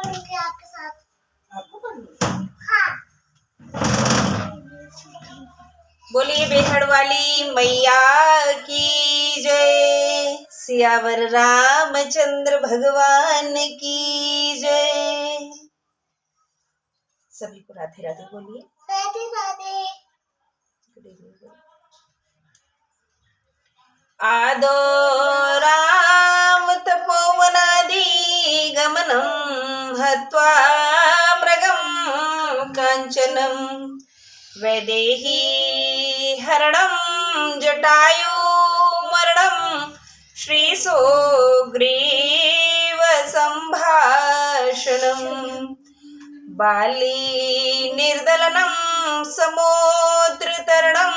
आपको करनी बोलिए बेहड़ वाली मैया की जय, सियावर रामचंद्र भगवान की जय। सभी को राधे राधे बोलिए। राधे राधे। आदो राम तपोवनादि गमनं हत्वा मृगं कांचनं वैदेही हरणं जटायु मरणं श्रीसुग्रीव संभाषणं बाली निर्दलनं समुद्रतरणं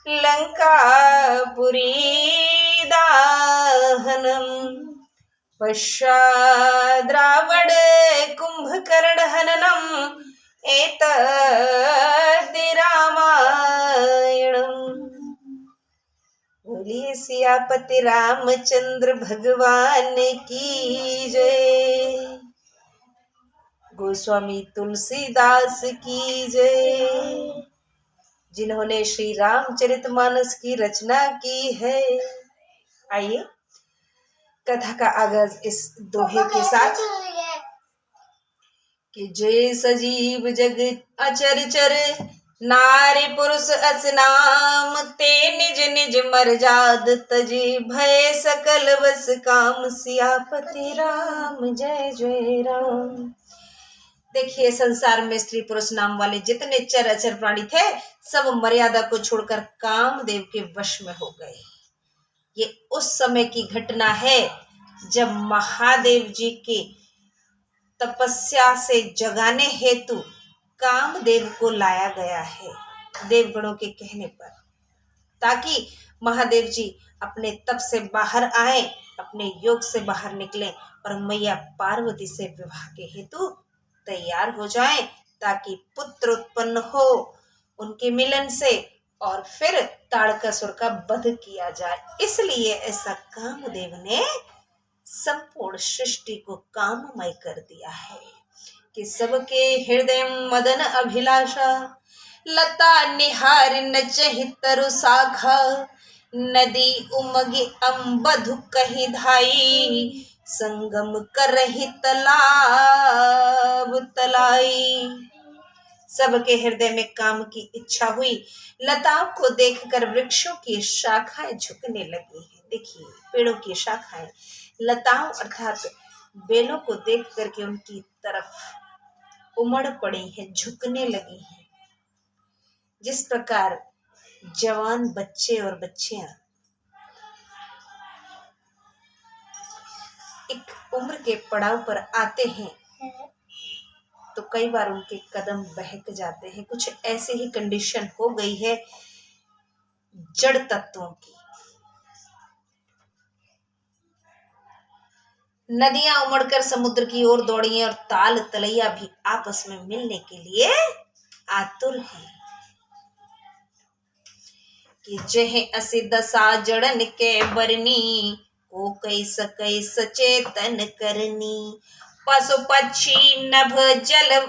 लंकापुरी दाहनं पश्चाद् रावण कुंभकर्ण हननम् एतद् रामायणम्। बोलिए सियापति रामचंद्र भगवान की जय, गोस्वामी तुलसीदास की जय, जिन्होंने श्री रामचरितमानस की रचना की है। आइए कथा का आगाज इस दोहे के साथ कि जय सजीव जग अचरचर नारी पुरुष असनाम ते निज निज मर्जाद तजे भय सकल बस काम सियापति राम जय जय राम। देखिए संसार में स्त्री पुरुष नाम वाले जितने चराचर प्राणी थे सब मर्यादा को छोड़कर कामदेव के वश में हो गए। ये उस समय की घटना है जब महादेव जी की तपस्या से जगाने हेतु कामदेव को लाया गया है देवगणों के कहने पर, ताकि महादेव जी अपने तप से बाहर आए, अपने योग से बाहर निकले और मैया पार्वती से विवाह के हेतु तैयार हो जाएं, ताकि पुत्र उत्पन्न हो उनके मिलन से और फिर ताड़कासुर का वध किया जाए। इसलिए ऐसा कामदेव ने संपूर्ण सृष्टि को काममय कर दिया है कि सबके हृदय मदन अभिलाषा लता निहार नचहि तरु शाखा नदी उमगे अम्बधु कहीं धाई संगम करहि तालाब तलाई। सबके हृदय में काम की इच्छा हुई, लताओं को देखकर वृक्षों की शाखाएं झुकने लगी हैं। देखिए पेड़ों की शाखाएं लताओं अर्थात बेलों को देख करके उनकी तरफ उमड़ पड़ी है, झुकने लगी है। जिस प्रकार जवान बच्चे और बच्चियां एक उम्र के पड़ाव पर आते हैं तो कई बार उनके कदम बहक जाते हैं। कुछ ऐसे ही कंडीशन हो गई है जड़ तत्वों की। नदियां उमड़कर समुद्र की ओर दौड़ी हैं और ताल तलैया भी आपस में मिलने के लिए आतुर हैं कि जह असी दशा जड़न के बरनी को कैस कैस चेतन करनी पशु पक्षी नभ जल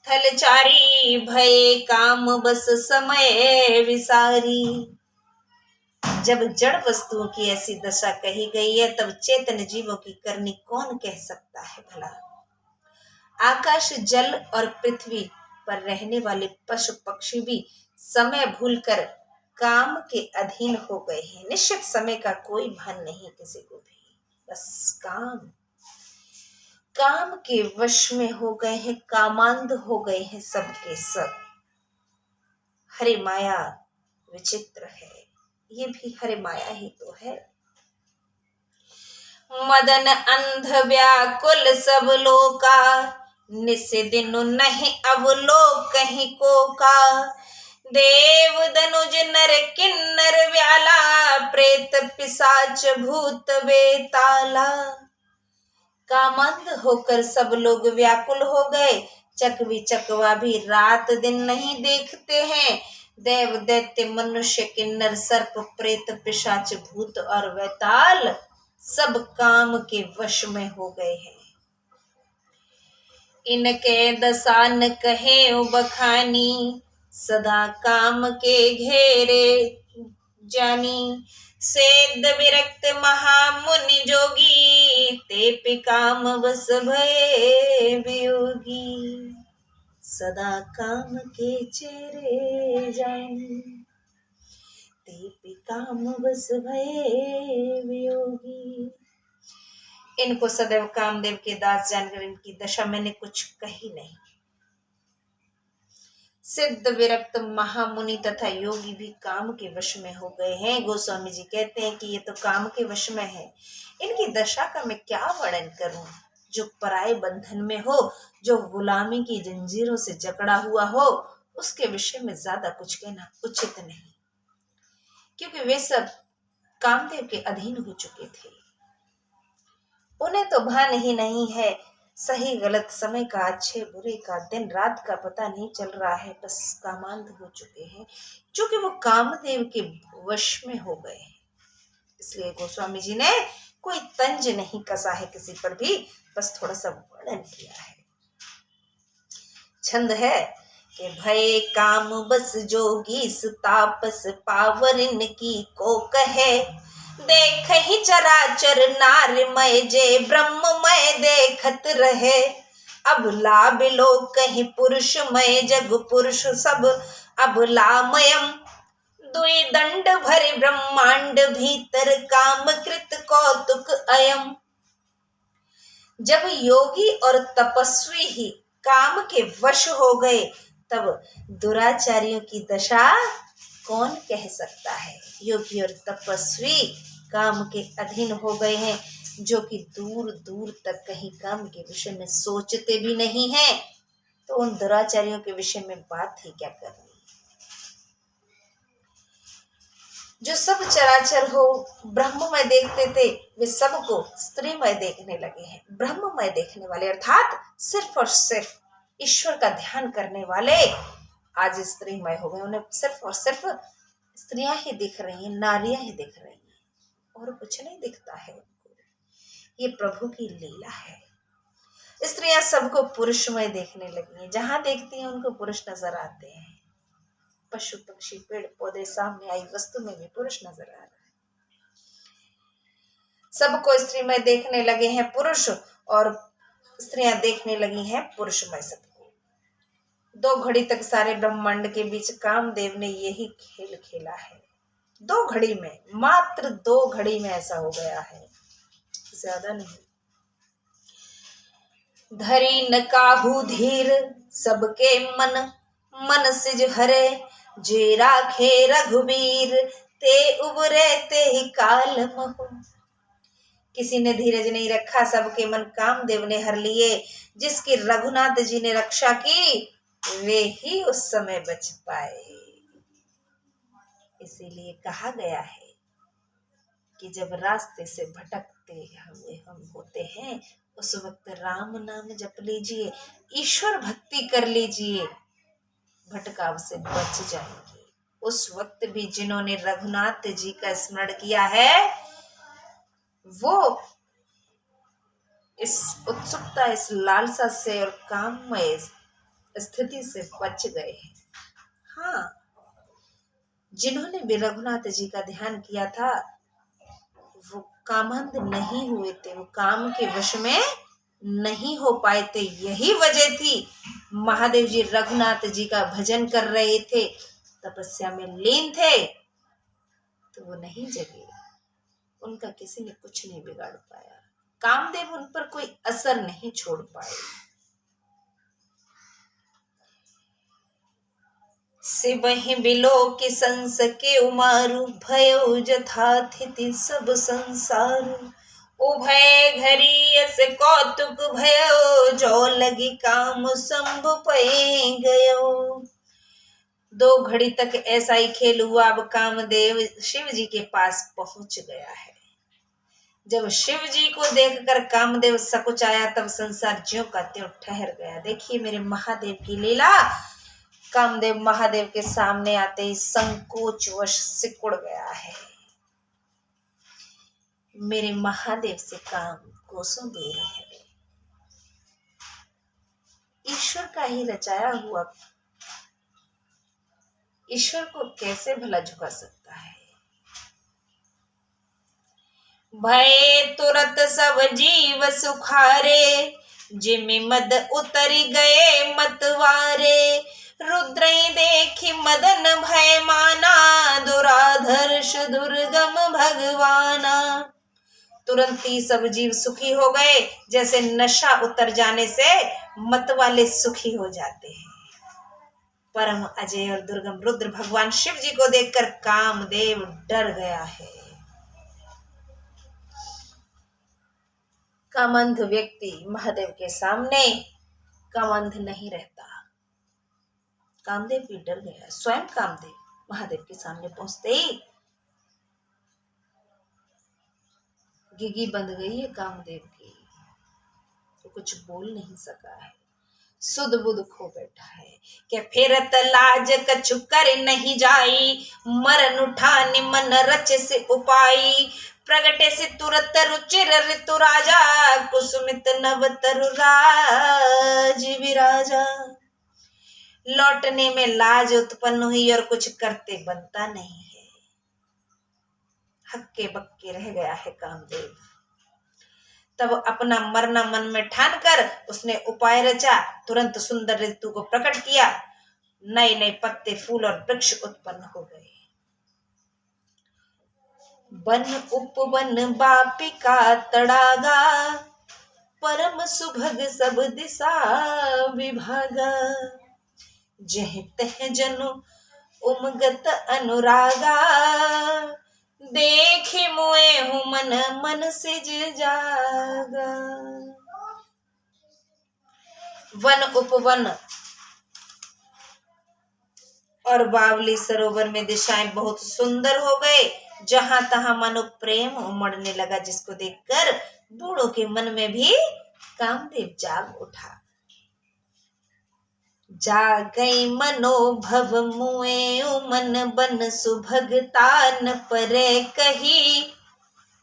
थलचारी भय काम बस समय विसारी। जब जड़ वस्तुओं की ऐसी दशा कही गई है तब चेतन जीवों की करनी कौन कह सकता है भला। आकाश जल और पृथ्वी पर रहने वाले पशु पक्षी भी समय भूलकर काम के अधीन हो गए हैं। निश्चित समय का कोई भान नहीं किसी को भी, बस काम के वश में हो गए हैं, कामांध हो गए हैं सबके सब। हरे माया विचित्र है, ये भी हरे माया ही तो है। मदन अंध व्याकुल सब लोका निस दिन नहीं अवलोक कहीं को का देव दनुज नर किन्नर व्याला प्रेत पिशाच भूत बेताला। कामंद होकर सब लोग व्याकुल हो गए, चकवी चकवा भी रात दिन नहीं देखते हैं। देव दैत्य मनुष्य किन्नर सर्प प्रेत पिशाच भूत और वेताल सब काम के वश में हो गए हैं। इनके दसान कहे बखानी, सदा काम के घेरे जानी। सेद विरक्त महामुनि जोगी, ते पे काम बस भये वियोगी। सदा काम के चेरे जानी, ते पे काम बस भये वियोगी। इनको सदैव कामदेव के दास जानकर इनकी दशा मैंने कुछ कही नहीं। सिद्ध विरक्त महामुनि तथा योगी भी काम के वश में हो गए हैं। गोस्वामी जी कहते हैं कि ये तो काम के वश में है, इनकी दशा का मैं क्या वर्णन करूं। जो पराये बंधन में हो, जो गुलामी की जंजीरों से जकड़ा हुआ हो, उसके विषय में ज्यादा कुछ कहना उचित नहीं, क्योंकि वे सब कामदेव के अधीन हो चुके थे। उन्हें तो भान ही नहीं है सही गलत समय का, अच्छे बुरे का, दिन रात का पता नहीं चल रहा है। बस कामांध हो चुके हैं, क्योंकि वो कामदेव के वश में हो गए हैं। इसलिए गोस्वामी जी ने कोई तंज नहीं कसा है किसी पर भी, बस थोड़ा सा वर्णन किया है। छंद है कि भय काम बस जोगी, तापस पावरिन की को कहे। देख ही चराचर नारमय, जे ब्रह्ममय देखत रहे। अब लाभ लो कहीं पुरुषमय, जग पुरुष सब अब लामयम। दुई दंड भरे ब्रह्मांड, भीतर काम कृत कौतुक अयम। जब योगी और तपस्वी ही काम के वश हो गए, तब दुराचारियों की दशा कौन कह सकता है। योगी और तपस्वी काम के अधीन हो गए हैं, जो कि दूर दूर तक कहीं काम के विषय में सोचते भी नहीं हैं, तो उन दुराचारियों के विषय में बात ही क्या करनी। जो सब चराचर हो ब्रह्ममय देखते थे, वे सबको स्त्रीमय देखने लगे हैं। ब्रह्ममय देखने वाले अर्थात सिर्फ और सिर्फ ईश्वर का ध्यान करने वाले आज स्त्रीमय हो गए। उन्हें सिर्फ और सिर्फ स्त्रियां ही दिख रही हैं, नारियां ही दिख रही हैं, और कुछ नहीं दिखता है उनको। ये प्रभु की लीला है। स्त्रियां सबको पुरुषमय देखने लगी हैं, जहां देखती हैं उनको पुरुष नजर आते हैं। पशु पक्षी पेड़ पौधे, सामने आई वस्तु में भी पुरुष नजर आ रहा है। सबको स्त्रीमय देखने लगे हैं पुरुष, और स्त्रियां देखने लगी हैं पुरुषमय सबको। 2 घड़ी तक सारे ब्रह्मांड के बीच कामदेव ने यही खेल खेला है। 2 घड़ी में, मात्र 2 घड़ी में ऐसा हो गया है, ज्यादा नहीं। धरी न काहू धीर, सबके मन मन सिज हरे। जे राखे रघुबीर, ते उबरे ते ही काल महु। किसी ने धीरज नहीं रखा, सबके मन कामदेव ने हर लिए। जिसकी रघुनाथ जी ने रक्षा की, वे ही उस समय बच पाए। इसीलिए कहा गया है कि जब रास्ते से भटकते हुए हम होते हैं, उस वक्त राम नाम जप लीजिए, ईश्वर भक्ति कर लीजिए, भटकाव से बच जाएंगे। उस वक्त भी जिन्होंने रघुनाथ जी का स्मरण किया है, वो इस उत्सुकता, इस लालसा से और काममय स्थिति से बच गए हैं। हाँ, जिन्होंने भी रघुनाथ जी का ध्यान किया था, वो कामंद नहीं हुए थे, वो काम के वश में नहीं हो पाए थे। यही वजह थी महादेव जी रघुनाथ जी का भजन कर रहे थे, तपस्या में लीन थे, तो वो नहीं जगे। उनका किसी ने कुछ नहीं बिगाड़ पाया, कामदेव उन पर कोई असर नहीं छोड़ पाए। सिबहि बिलो कि संस के उमारु, भयो जथाथिति सब संसारु। उभय घरी अस कौतुक भयो, जो लगी काम संभु पै गयो। 2 घड़ी तक ऐसा ही खेल हुआ। अब कामदेव शिव जी के पास पहुंच गया है। जब शिव जी को देखकर कामदेव सकुचाया, तब संसार ज्यों का त्यों ठहर गया। देखिए मेरे महादेव की लीला। कामदेव महादेव के सामने आते ही संकोच वश सिकुड़ गया है। मेरे महादेव से काम कोसों दूर है। ईश्वर का ही रचाया हुआ ईश्वर को कैसे भला झुका सकता है। भय तुरत सब जीव सुखारे, जिमि मद उतरी गए मतवारे। रुद्र देखी मदन भय माना, दुराधर्ष दुर्गम भगवाना। तुरंत ही सब जीव सुखी हो गए, जैसे नशा उतर जाने से मत वाले सुखी हो जाते हैं। परम अजय और दुर्गम रुद्र भगवान शिव जी को देखकर कामदेव डर गया है। कामंध व्यक्ति महादेव के सामने कामंध नहीं रहता। कामदेव भी डर गया। स्वयं कामदेव महादेव के सामने पहुंचते ही गिगी बंध गई है कामदेव की, तो कुछ बोल नहीं सका है। सुध बुध खो बैठा है कि फेरत लाज कछु कर नहीं जाई, मरन उठाने मन रच से उपाई। प्रगटे से तुरत रुचिर ऋतु राजा, कुसुमित नव तरु राज विराजा। लौटने में लाज उत्पन्न हुई और कुछ करते बनता नहीं है। हक्के बक्के रह गया है कामदेव। तब अपना मरना मन में ठान कर उसने उपाय रचा। तुरंत सुंदर ऋतु को प्रकट किया। नए नए पत्ते फूल और वृक्ष उत्पन्न हो गए। वन उपवन बापिका तड़ागा, परम सुभग सब दिशा विभागा। जह तह जनु उमगत अनुरागा, देखी मुए हूँ मन मन सिज जागा। वन उपवन और बावली सरोवर में दिशाएं बहुत सुंदर हो गए। जहां तहां मनो प्रेम उमड़ने लगा, जिसको देखकर बूढ़ों के मन में भी कामदेव जाग उठा। जागई मनोभव मुए मन बन सुभगता न परे कही।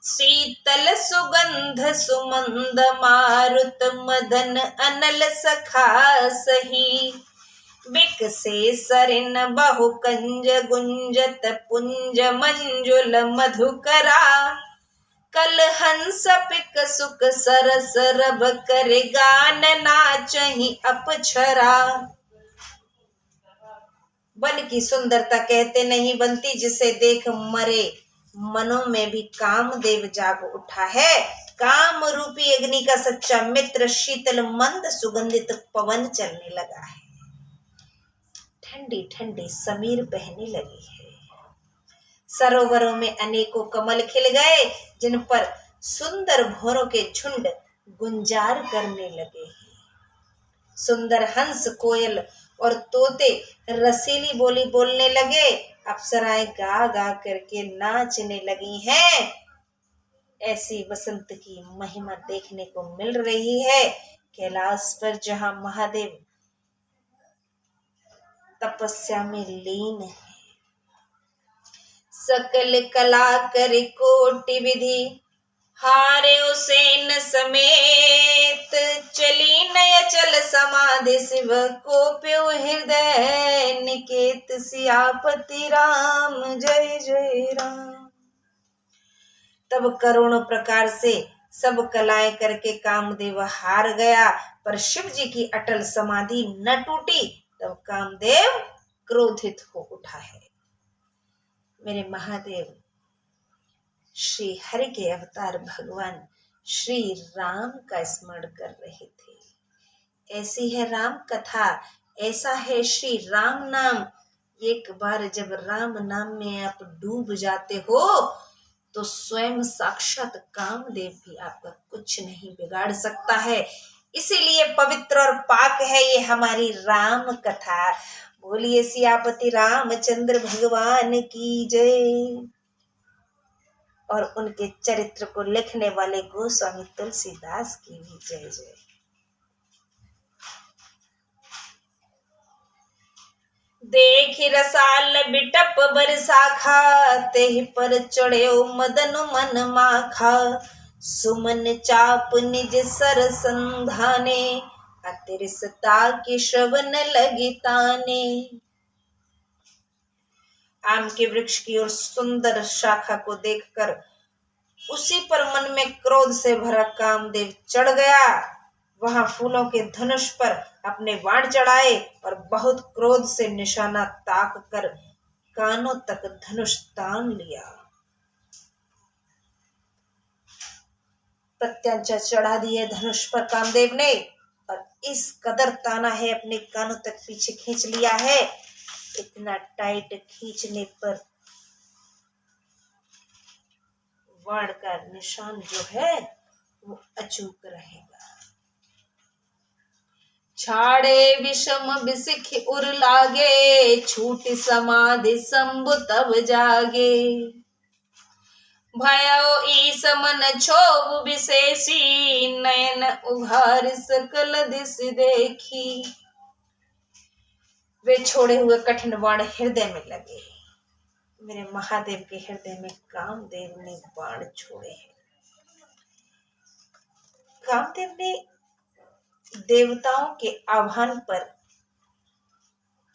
शीतल सुगंध सुमंद मारुत मदन अनल सखा सही। विकसे सरिन बहु कंज गुंजत पुंज मंजुल मधुकरा। कल हंस पिक सुख सरस रब कर गान नाचहि अपछरा। वन की सुंदरता कहते नहीं बनती, जिसे देख मरे मनों में भी कामदेव जाग उठा है। काम रूपी अग्नि का सच्चा मित्र शीतल मंद सुगंधित पवन चलने लगा है। ठंडी ठंडी समीर बहने लगी है। सरोवरों में अनेकों कमल खिल गए, जिन पर सुंदर भौरों के झुंड गुंजार करने लगे हैं। सुंदर हंस कोयल और तोते रसीली बोली बोलने लगे। अप्सराएं गा गा करके नाचने लगी हैं। ऐसी बसंत की महिमा देखने को मिल रही है। कैलाश पर जहां महादेव तपस्या में लीन है। सकल कला कर कोटि विधि, हारे उसेन समेत। चली नय चल समाधि शिव को प्यो हृदय निकेत। सियापति राम जय जय राम। तब करोड़ों प्रकार से सब कलाएं करके कामदेव हार गया, पर शिव जी की अटल समाधि न टूटी। तब कामदेव क्रोधित हो उठा है। मेरे महादेव श्री हरि के अवतार भगवान श्री राम का स्मरण कर रहे थे। ऐसी है राम कथा, ऐसा है श्री राम नाम। एक बार जब राम नाम में आप डूब जाते हो, तो स्वयं साक्षात कामदेव भी आपका कुछ नहीं बिगाड़ सकता है। इसीलिए पवित्र और पाक है ये हमारी राम कथा। बोलिए सियापति रामचंद्र भगवान की जय। और उनके चरित्र को लिखने वाले गोस्वामी तुलसीदास की भी जय जय। देखि रसाल बिटप बरसाखा, तेहि पर चढ़्यो मदन मन माखा। सुमन चाप निज सर संधाने, अतिरसता के श्रवण लगी ताने। आम के वृक्ष की ओर सुंदर शाखा को देखकर उसी पर मन में क्रोध से भरा कामदेव चढ़ गया। वहां फूलों के धनुष पर अपने बाण चढ़ाए और बहुत क्रोध से निशाना ताक कर कानों तक धनुष तान लिया। प्रत्याचा चढ़ा दिए धनुष पर कामदेव ने और इस कदर ताना है, अपने कानों तक पीछे खींच लिया है। इतना टाइट खींचने पर बाण का निशान जो है वो अचूक रहेगा। छाड़े विषम बिसिख उर लागे, छूट समाधि शंभु तब जागे। भयो ईस मन क्षोभ विशेषी, नयन उघार सकल दिस देखी। वे छोड़े हुए कठिन बाण हृदय में लगे। मेरे महादेव के हृदय में कामदेव ने बाण छोड़े हैं। कामदेव ने देवताओं के आह्वान पर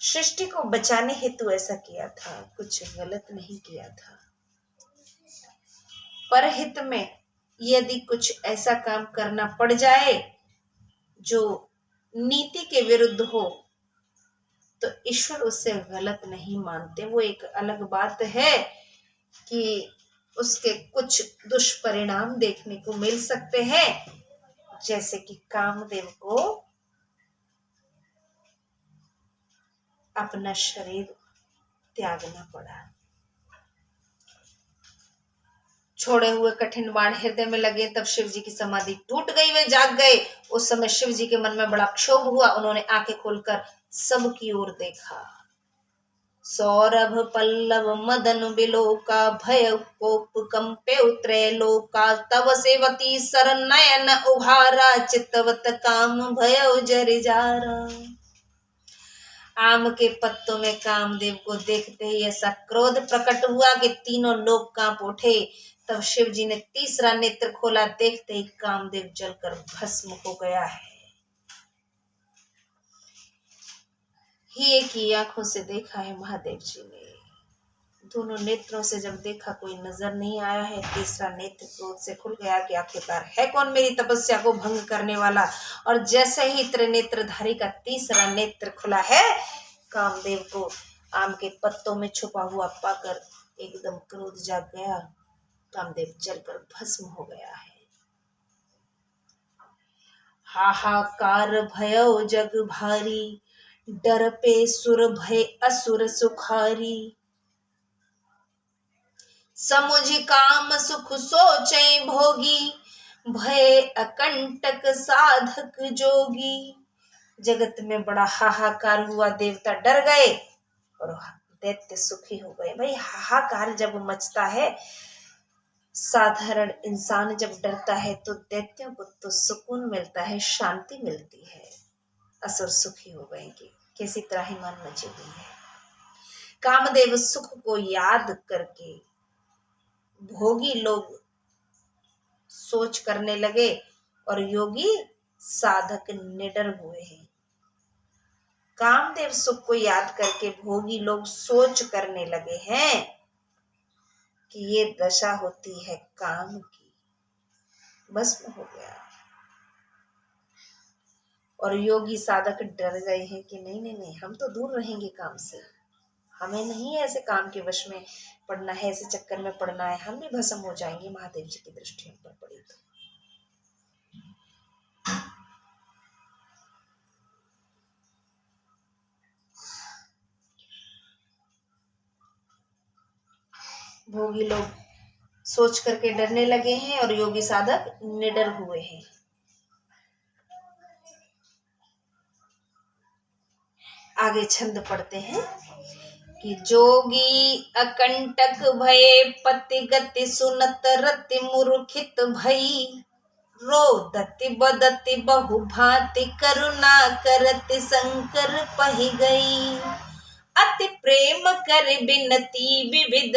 सृष्टि को बचाने हेतु ऐसा किया था, कुछ गलत नहीं किया था। परहित में यदि कुछ ऐसा काम करना पड़ जाए जो नीति के विरुद्ध हो तो ईश्वर उससे गलत नहीं मानते। वो एक अलग बात है कि उसके कुछ दुष्परिणाम देखने को मिल सकते हैं, जैसे कि कामदेव को अपना शरीर त्यागना पड़ा। छोड़े हुए कठिन बाण हृदय में लगे तब शिव जी की समाधि टूट गई, वे जाग गए। उस समय शिव जी के मन में बड़ा क्षोभ हुआ। उन्होंने आंखें खोलकर सब की ओर देखा। सौरभ पल्लव मदन बिलोका, भय कोप कंपे उतरे लोका। तव सेवती सर नयन उभारा, चितवत काम भय जरि जारा। आम के पत्तों में कामदेव को देखते ही ऐसा क्रोध प्रकट हुआ कि तीनों लोग कांप उठे। तब शिव जी ने तीसरा नेत्र खोला, देखते ही कामदेव जलकर भस्म हो गया है। ही एक ही आंखों से देखा है महादेव जी ने। दोनों नेत्रों से जब देखा कोई नजर नहीं आया है। तीसरा नेत्र क्रोध से खुल गया कि आखिरकार है कौन मेरी तपस्या को भंग करने वाला। और जैसे ही त्रिनेत्रधारी का तीसरा नेत्र खुला है, कामदेव को आम के पत्तों में छुपा हुआ पाकर एकदम क्रोध जाग गया। कामदेव जलकर भस्म हो गया है। हाहाकार भयो जग भारी, डर पे सुर भय असुर सुखारी। समुझ काम सुख सोचे भोगी, भय अकंटक साधक जोगी। जगत में बड़ा हाहाकार हुआ, देवता डर गए और दैत्य सुखी हो गए। भाई हाहाकार जब मचता है, साधारण इंसान जब डरता है तो दैत्यों को तो सुकून मिलता है, शांति मिलती है। असुर सुखी हो गए कि कैसी त्राहिमाम मची हुई है। कामदेव सुख को याद करके भोगी लोग सोच करने लगे और योगी साधक निडर हुए हैं। कामदेव सुख को याद करके भोगी लोग सोच करने लगे हैं कि ये दशा होती है काम की। भस्म हो गया। और योगी साधक डर गए हैं कि नहीं नहीं नहीं, हम तो दूर रहेंगे काम से। हमें नहीं ऐसे काम के वश में पड़ना है, ऐसे चक्कर में पड़ना है। हम भी भस्म हो जाएंगे महादेव जी की दृष्टि हम पर पड़ी तो। भोगी लोग सोच करके डरने लगे हैं और योगी साधक निडर हुए हैं। आगे छंद पढ़ते हैं कि जोगी अकंटक भये, पति गति सुनत रति मूर्खित भई। रोदति बदति बहु भांति, करुणा करति शंकर पहि गई। अति प्रेम कर बिनती, विविध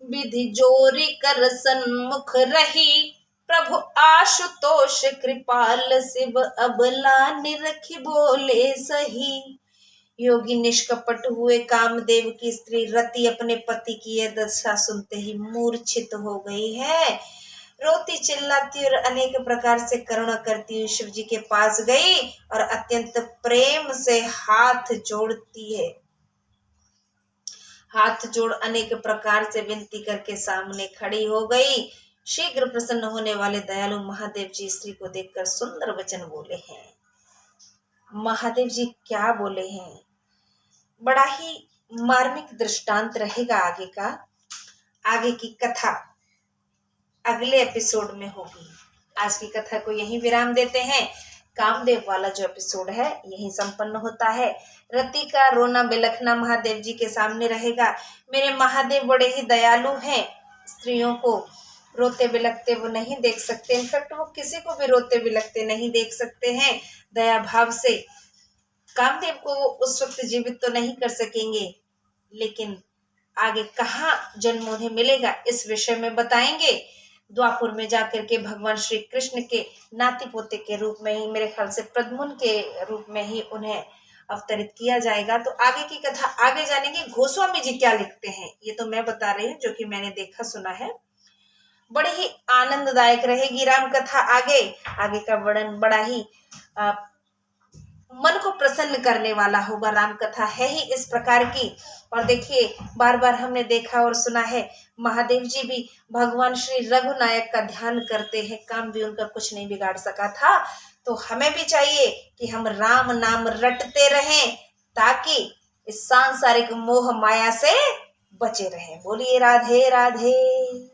विधि जोरी कर सन्मुख रही। प्रभु आशुतोष कृपाल शिव अबला निरखी बोले सही। योगी निष्कपट हुए कामदेव की स्त्री रति अपने पति की यह दशा सुनते ही मूर्छित हो गई है। रोती चिल्लाती और अनेक प्रकार से करुणा करती हुई शिव जी के पास गई और अत्यंत प्रेम से हाथ जोड़ती है। हाथ जोड़ अनेक प्रकार से विनती करके सामने खड़ी हो गई। शीघ्र प्रसन्न होने वाले दयालु महादेव जी स्त्री को देखकर सुंदर वचन बोले हैं। महादेव जी क्या बोले हैं, बड़ा ही मार्मिक दृष्टांत रहेगा आगे का। आगे की कथा अगले एपिसोड में होगी। आज की कथा को यहीं विराम देते हैं। कामदेव वाला जो एपिसोड है यहीं संपन्न होता है। रति का रोना बिलखना महादेव जी के सामने रहेगा। मेरे महादेव बड़े ही दयालु हैं, स्त्रियों को रोते बिलखते वो नहीं देख सकते। इनफैक्ट वो किसी को भी रोते बिलखते नहीं देख सकते हैं। दया भाव से कामदेव को वो उस वक्त जीवित तो नहीं कर सकेंगे, लेकिन आगे कहाँ जन्म उन्हें मिलेगा इस विषय में बताएंगे। द्वापुर में जाकर के भगवान श्री कृष्ण के नाती पोते के रूप में ही, मेरे ख्याल से प्रद्युम्न के रूप में ही उन्हें अवतरित किया जाएगा। तो आगे की कथा आगे जानेंगे। गोस्वामी जी क्या लिखते हैं ये तो मैं बता रही हूँ, जो कि मैंने देखा सुना है। बड़ी ही आनंददायक रहेगी राम कथा। आगे का वर्णन बड़ा ही मन को प्रसन्न करने वाला होगा। राम कथा है ही इस प्रकार की। और देखिए, बार बार हमने देखा और सुना है, महादेव जी भी भगवान श्री रघुनायक का ध्यान करते हैं, काम भी उनका कुछ नहीं बिगाड़ सका था। तो हमें भी चाहिए कि हम राम नाम रटते रहें, ताकि इस सांसारिक मोह माया से बचे रहें। बोलिए राधे राधे।